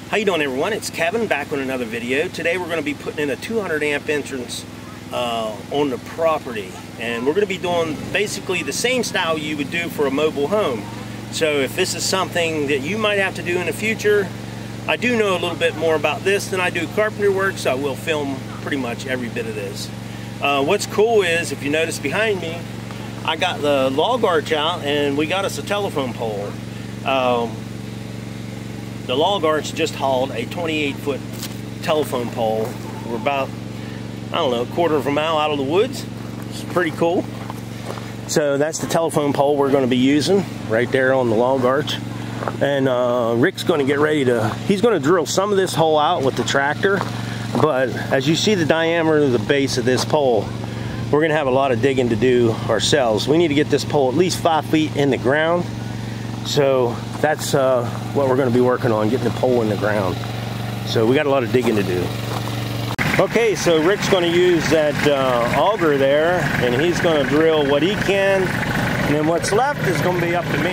How you doing, everyone? It's Kevin back with another video. Today we're going to be putting in a 200 amp entrance on the property, and we're going to be doing basically the same style you would do for a mobile home. So if this is something that you might have to do in the future, I do know a little bit more about this than I do carpentry work, so I will film pretty much every bit of this. What's cool is, if you notice behind me, I got the log arch out and we got us a telephone pole. The log arch just hauled a 28-foot telephone pole. We're about, I don't know, a quarter of a mile out of the woods. It's pretty cool. So that's the telephone pole we're going to be using right there on the log arch. And Rick's going to get ready to, he's going to drill some of this hole out with the tractor. But as you see the diameter of the base of this pole, we're going to have a lot of digging to do ourselves. We need to get this pole at least 5 feet in the ground. So that's what we're going to be working on, getting the pole in the ground. So we got a lot of digging to do. Okay, so Rick's going to use that auger there, and he's going to drill what he can, and then what's left is going to be up to me.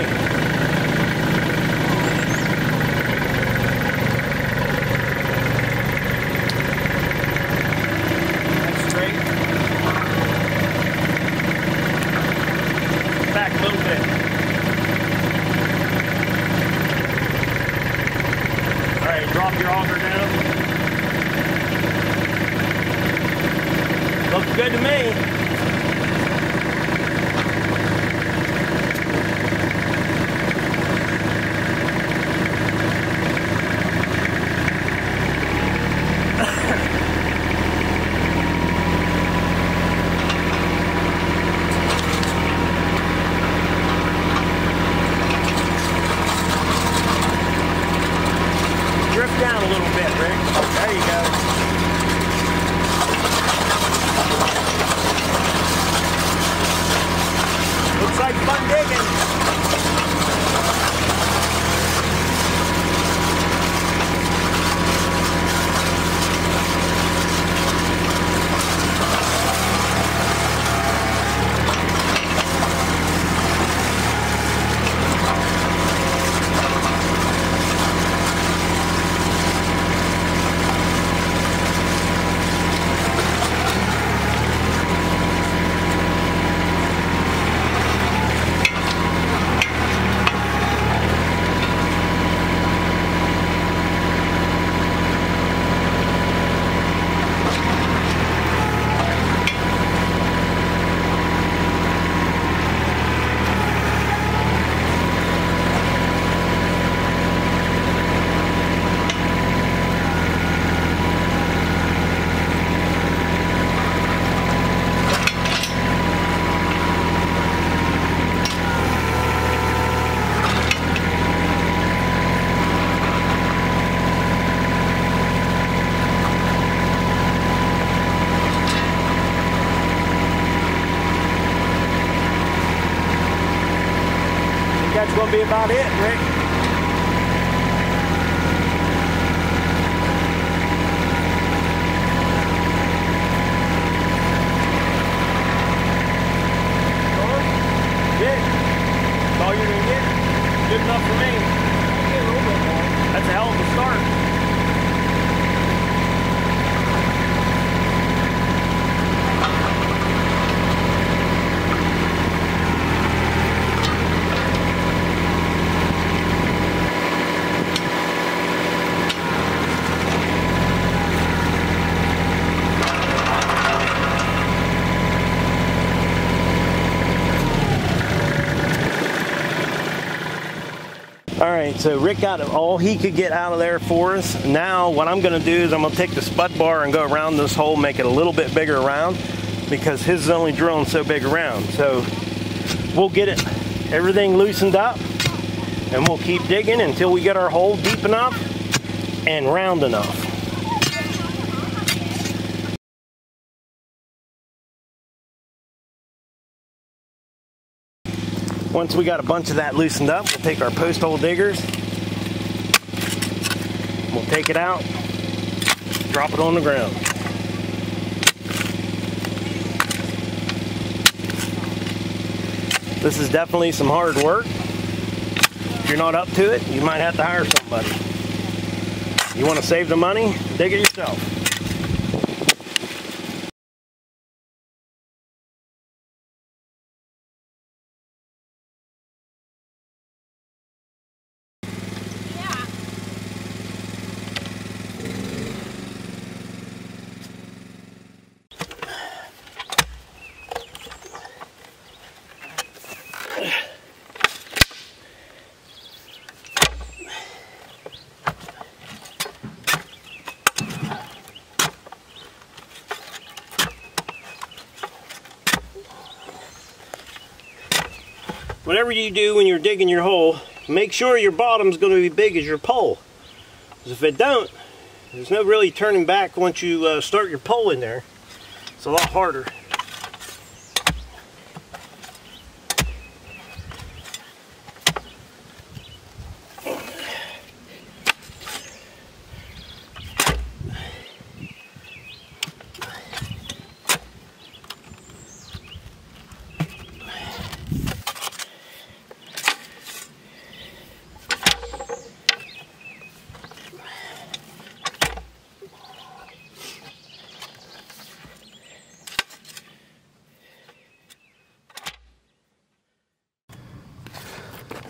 That's straight. Back a little bit. Alright, drop your auger down. Looks good to me. Drift down a little bit, Rick. There you go. Looks like fun digging. That's going to be about it, Rick. Good. That's all you're going to get? Good enough for me. I'll get a little bit more. That's a hell of a start. Alright, so Rick got all he could get out of there for us. Now what I'm going to do is I'm going to take the spud bar and go around this hole, make it a little bit bigger around, because his is only drilling so big around. So we'll get it everything loosened up, and we'll keep digging until we get our hole deep enough and round enough. Once we got a bunch of that loosened up, we'll take our post hole diggers, we'll take it out, drop it on the ground. This is definitely some hard work. If you're not up to it, you might have to hire somebody. You want to save the money? Dig it yourself. Whatever you do when you're digging your hole, make sure your bottom's going to be big as your pole. Because if it don't, there's no really turning back once you start your pole in there. It's a lot harder.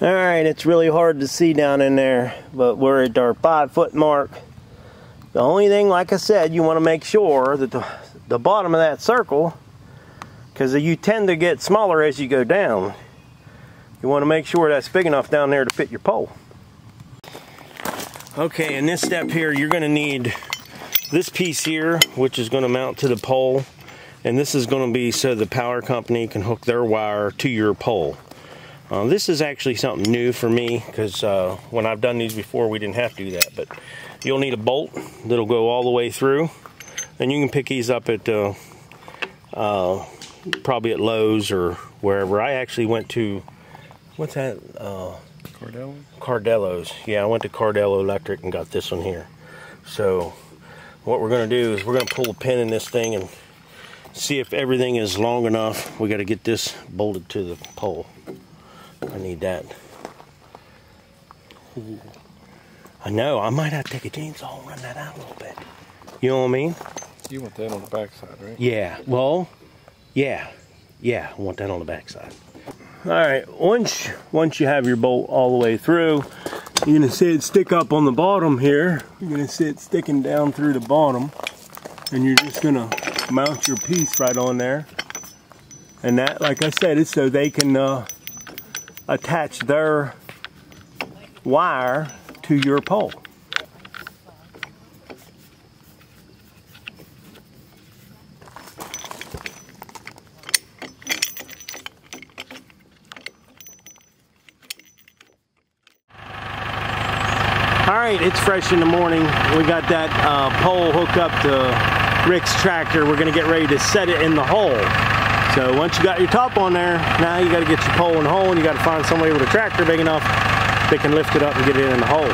Alright, it's really hard to see down in there, but we're at our 5-foot mark. The only thing, like I said, you want to make sure that the bottom of that circle, because you tend to get smaller as you go down, you want to make sure that's big enough down there to fit your pole. Okay, in this step here, you're going to need this piece here, which is going to mount to the pole, and this is going to be so the power company can hook their wire to your pole. This is actually something new for me, because when I've done these before we didn't have to do that, but you'll need a bolt that'll go all the way through, and you can pick these up at probably at Lowe's or wherever. I actually went to, what's that? Cardello? Cardello's. Yeah, I went to Cardello Electric and got this one here. So what we're going to do is we're going to pull a pin in this thing and see if everything is long enough. We got to get this bolted to the pole. I need that. Ooh. I know, I might have to take a chainsaw and run that out a little bit. You know what I mean? You want that on the back side, right? Yeah, well, yeah, I want that on the back side. Alright, once you have your bolt all the way through, you're going to see it stick up on the bottom here. You're going to see it sticking down through the bottom, and you're just going to mount your piece right on there. And that, like I said, is so they can attach their wire to your pole. Alright, it's fresh in the morning. We got that pole hooked up to Rick's tractor. We're going to get ready to set it in the hole. So once you got your top on there, now you got to get your pole in the hole, and you got to find somebody with a tractor big enough that can lift it up and get it in the hole.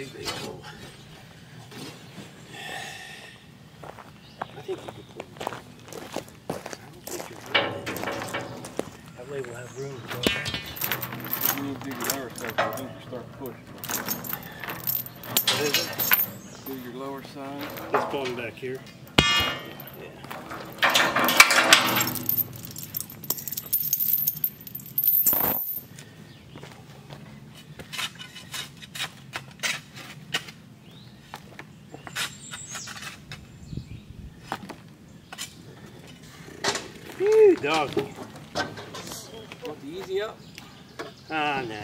big hole. I think you could put it. I don't think you're right. That way we'll have room to go back. You need to do your lower stuff. I think you start pushing. What is it? Do your lower side. It's going back here. Yeah. Whew, doggy. Want the easy up? Ah, no.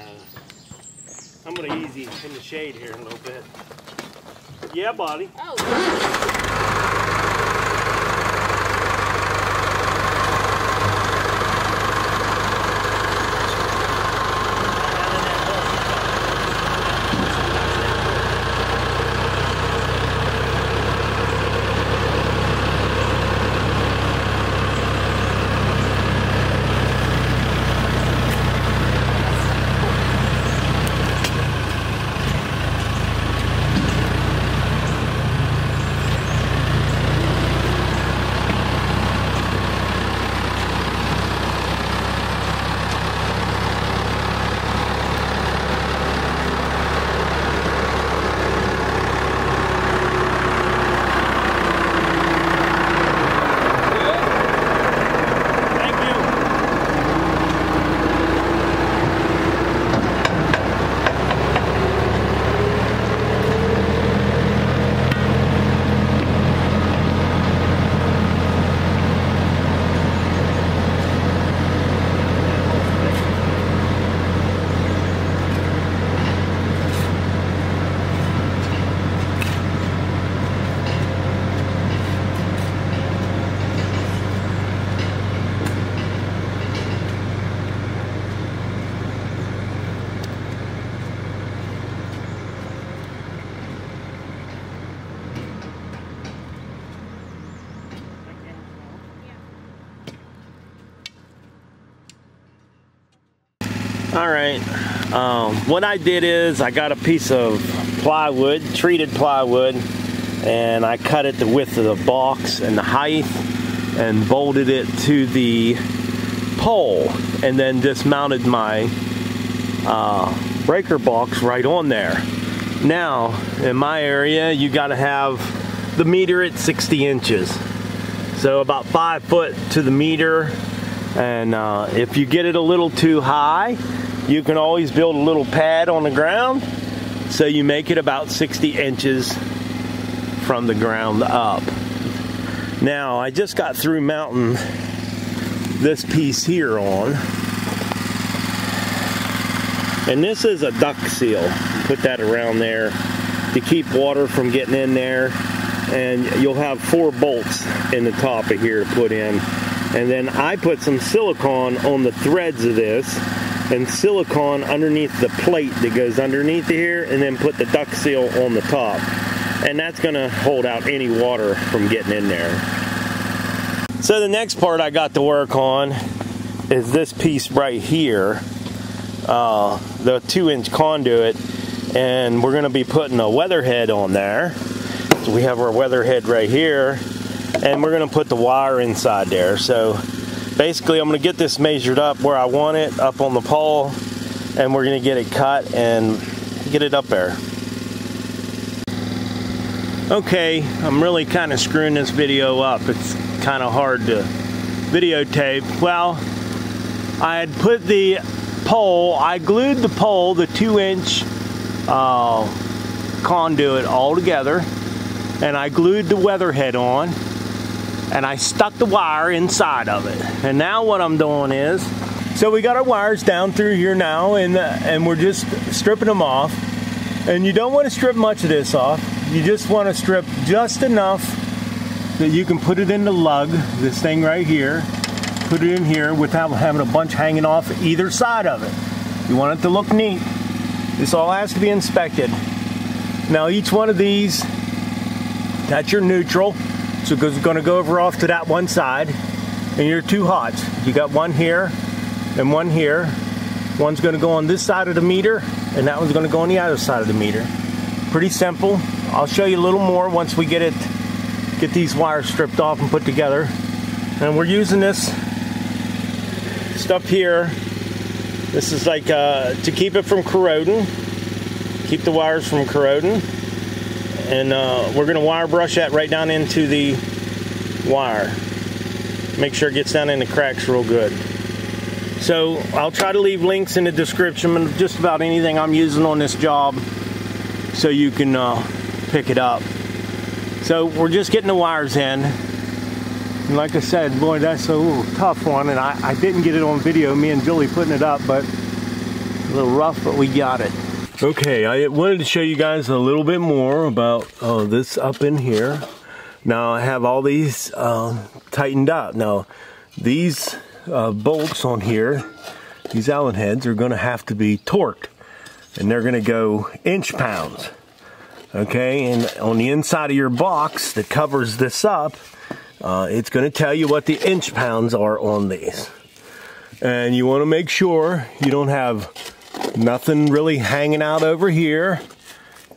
I'm gonna easy in the shade here a little bit. Yeah, buddy. Oh. All right, what I did is I got a piece of plywood, treated plywood, and I cut it the width of the box and the height and bolted it to the pole, and then dismounted my breaker box right on there. Now, in my area, you got to have the meter at 60 inches. So about 5 foot to the meter, and if you get it a little too high, you can always build a little pad on the ground, so you make it about 60 inches from the ground up. Now, I just got through mounting this piece here on, and this is a duct seal. Put that around there to keep water from getting in there, and you'll have 4 bolts in the top of here to put in. And then I put some silicone on the threads of this, and silicone underneath the plate that goes underneath here, and then put the duct seal on the top. And that's gonna hold out any water from getting in there. So the next part I got to work on is this piece right here, the 2-inch conduit, and we're gonna be putting a weatherhead on there. So we have our weatherhead right here, and we're gonna put the wire inside there. So basically, I'm going to get this measured up where I want it, up on the pole, and we're going to get it cut and get it up there. Okay, I'm really kind of screwing this video up. It's kind of hard to videotape. Well, I had put the pole, I glued the pole, the 2-inch conduit all together, and I glued the weatherhead on, and I stuck the wire inside of it. And now what I'm doing is, so we got our wires down through here now, and we're just stripping them off. And you don't want to strip much of this off. You just want to strip just enough that you can put it in the lug, this thing right here, put it in here without having a bunch hanging off either side of it. You want it to look neat. This all has to be inspected. Now each one of these, that's your neutral. So it's going to go over off to that one side, and your 2 hots. You got one here and one here. One's going to go on this side of the meter, and that one's going to go on the other side of the meter. Pretty simple. I'll show you a little more once we get these wires stripped off and put together. And we're using this stuff here. This is like to keep it from corroding, keep the wires from corroding. And we're gonna wire brush that right down into the wire. Make sure it gets down in the cracks real good. So I'll try to leave links in the description of just about anything I'm using on this job, so you can pick it up. So we're just getting the wires in. And like I said, boy, that's a little tough one, and I didn't get it on video, me and Julie putting it up, but a little rough, but we got it. Okay, I wanted to show you guys a little bit more about this up in here. Now I have all these tightened up. Now these bolts on here, these Allen heads, are going to have to be torqued, and they're going to go inch pounds. Okay, and on the inside of your box that covers this up, it's going to tell you what the inch pounds are on these. And you want to make sure you don't have nothing really hanging out over here,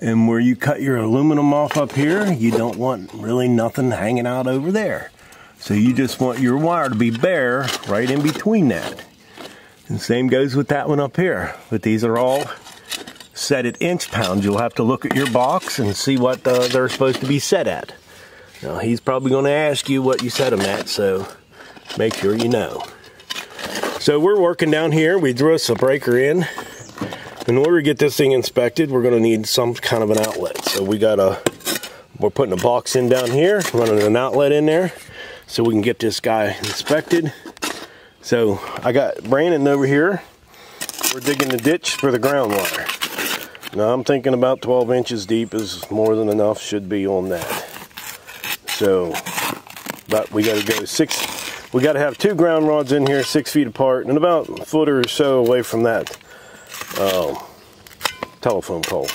and where you cut your aluminum off up here, you don't want really nothing hanging out over there. So you just want your wire to be bare right in between that. And same goes with that one up here. But these are all set at inch pounds. You'll have to look at your box and see what they're supposed to be set at. Now he's probably going to ask you what you set them at, so make sure you know. So we're working down here. We threw us a breaker in. In order to get this thing inspected, we're going to need some kind of an outlet. So we're putting a box in down here, running an outlet in there, so we can get this guy inspected. So I got Brandon over here. We're digging the ditch for the ground wire. Now I'm thinking about 12 inches deep is more than enough, should be on that. So, but we got to go we got to have 2 ground rods in here 6 feet apart and about a foot or so away from that telephone pole.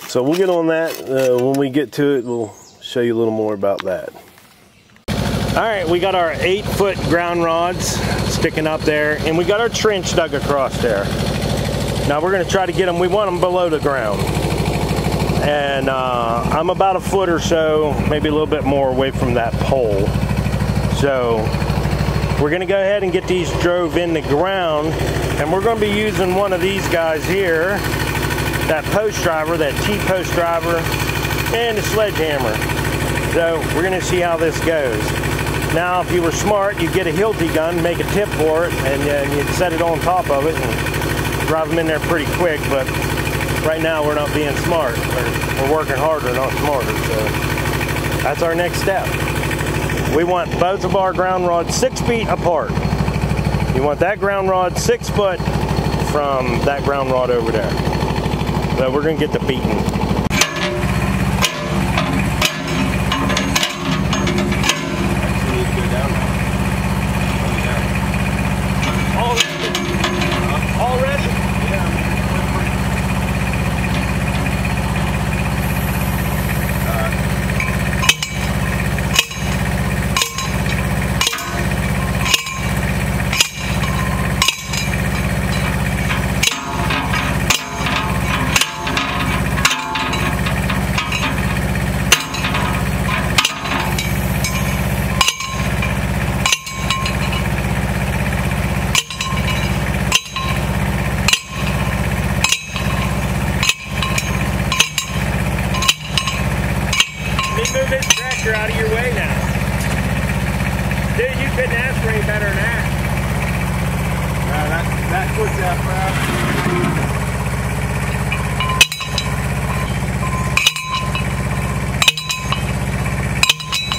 So we'll get on that when we get to it. We'll show you a little more about that. Alright, we got our 8-foot ground rods sticking up there, and we got our trench dug across there. Now we're going to try to get them, we want them below the ground. And I'm about a foot or so, maybe a little bit more away from that pole. So we're going to go ahead and get these drove in the ground, and we're going to be using one of these guys here, that post driver, that T-post driver, and a sledgehammer. So we're going to see how this goes. Now, if you were smart, you'd get a Hilti gun, make a tip for it, and you'd set it on top of it and drive them in there pretty quick. But right now, we're not being smart. We're working harder, not smarter. So that's our next step. We want both of our ground rods 6 feet apart. You want that ground rod 6 foot from that ground rod over there. So we're going to get the beating. Out of your way now. Dude, you couldn't ask for any better than that. That puts that proud.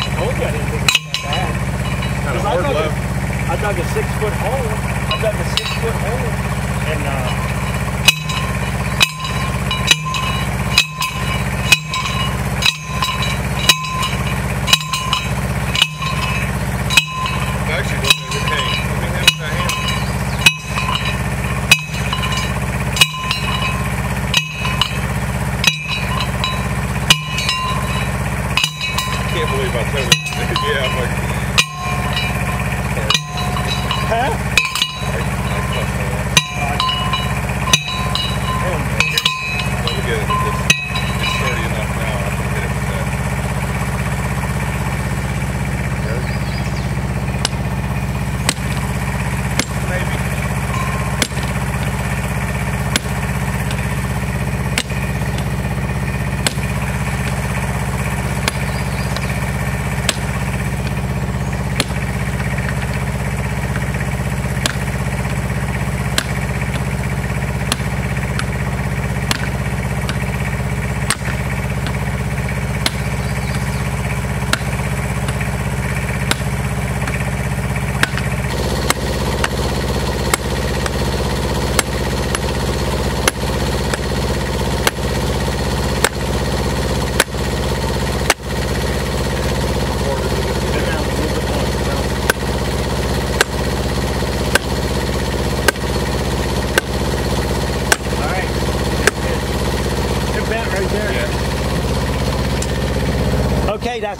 I told you I didn't think it was that bad. Kind of hard left. I dug a 6-foot hole. And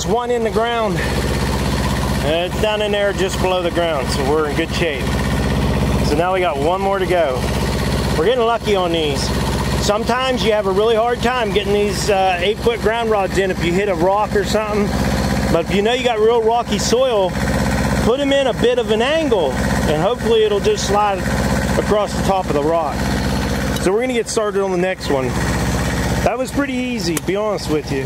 That's one in the ground. It's down in there just below the ground, so we're in good shape. So now we got one more to go. We're getting lucky on these. Sometimes you have a really hard time getting these 8-foot ground rods in if you hit a rock or something. But if you know you got real rocky soil, put them in a bit of an angle and hopefully it'll just slide across the top of the rock. So we're gonna get started on the next one. That was pretty easy, to be honest with you.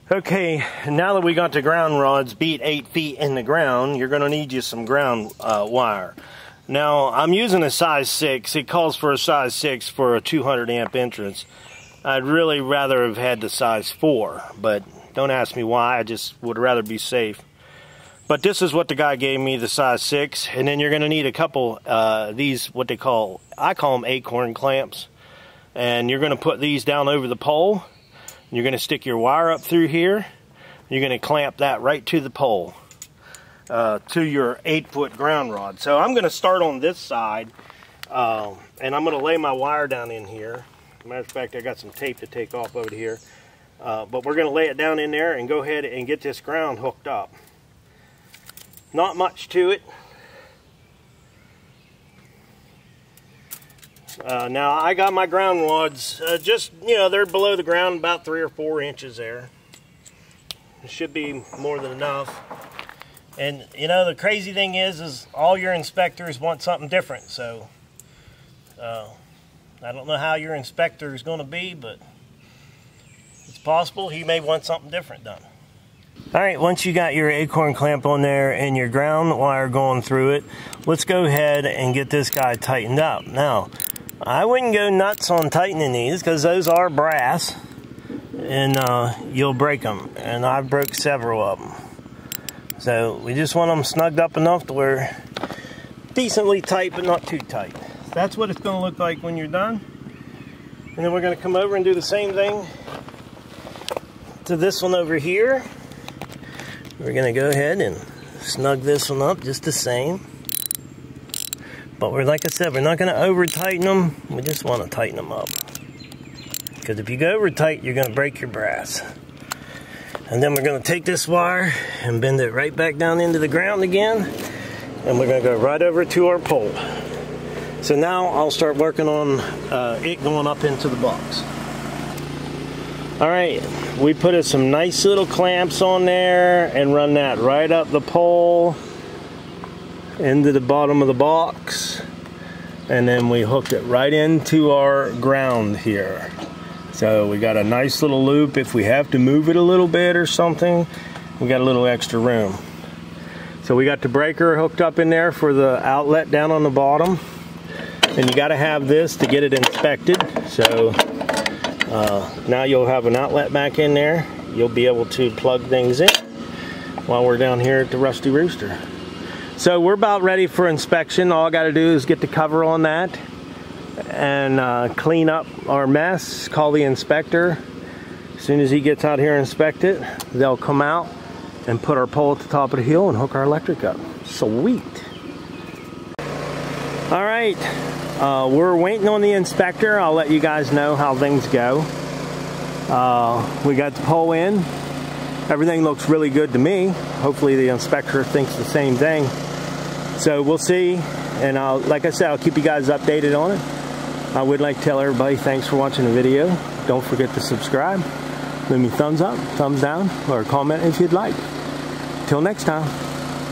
Okay, now that we got the ground rods beat 8 feet in the ground, you're going to need you some ground wire. Now, I'm using a size 6. It calls for a size 6 for a 200 amp entrance. I'd really rather have had the size 4, but don't ask me why. I just would rather be safe. But this is what the guy gave me, the size 6. And then you're going to need a couple these, what they call, I call them acorn clamps. And you're going to put these down over the pole. You're going to stick your wire up through here. You're going to clamp that right to the pole, to your 8-foot ground rod. So I'm going to start on this side, and I'm going to lay my wire down in here. Matter of fact, I got some tape to take off over here. But we're going to lay it down in there and go ahead and get this ground hooked up. Not much to it. Now I got my ground rods just, you know, they're below the ground about 3 or 4 inches there. It should be more than enough. And you know, the crazy thing is all your inspectors want something different. So I don't know how your inspector is going to be, but it's possible he may want something different done. Alright, once you got your acorn clamp on there and your ground wire going through it, let's go ahead and get this guy tightened up. Now, I wouldn't go nuts on tightening these because those are brass and you'll break them. And I've broke several of them. So we just want them snugged up enough to where decently tight but not too tight. That's what it's going to look like when you're done. And then we're going to come over and do the same thing to this one over here. We're going to go ahead and snug this one up just the same. But we're, like I said, we're not going to over tighten them. We just want to tighten them up. Because if you go over tight, you're going to break your brass. And then we're going to take this wire and bend it right back down into the ground again. And we're going to go right over to our pole. So now I'll start working on it going up into the box. Alright, we put some nice little clamps on there and run that right up the pole into the bottom of the box, and then we hooked it right into our ground here. So we got a nice little loop. If we have to move it a little bit or something, we got a little extra room. So we got the breaker hooked up in there for the outlet down on the bottom, and you got to have this to get it inspected. So now you'll have an outlet back in there. You'll be able to plug things in while we're down here at the Rusty Rooster. So we're about ready for inspection. All I got to do is get the cover on that and clean up our mess, call the inspector. As soon as he gets out here and inspect it, they'll come out and put our pole at the top of the hill and hook our electric up. Sweet. All right, we're waiting on the inspector. I'll let you guys know how things go. We got the pole in. Everything looks really good to me. Hopefully the inspector thinks the same thing. So we'll see, and like I said, I'll keep you guys updated on it. I would like to tell everybody thanks for watching the video. Don't forget to subscribe. Leave me thumbs up, thumbs down, or a comment if you'd like. Till next time.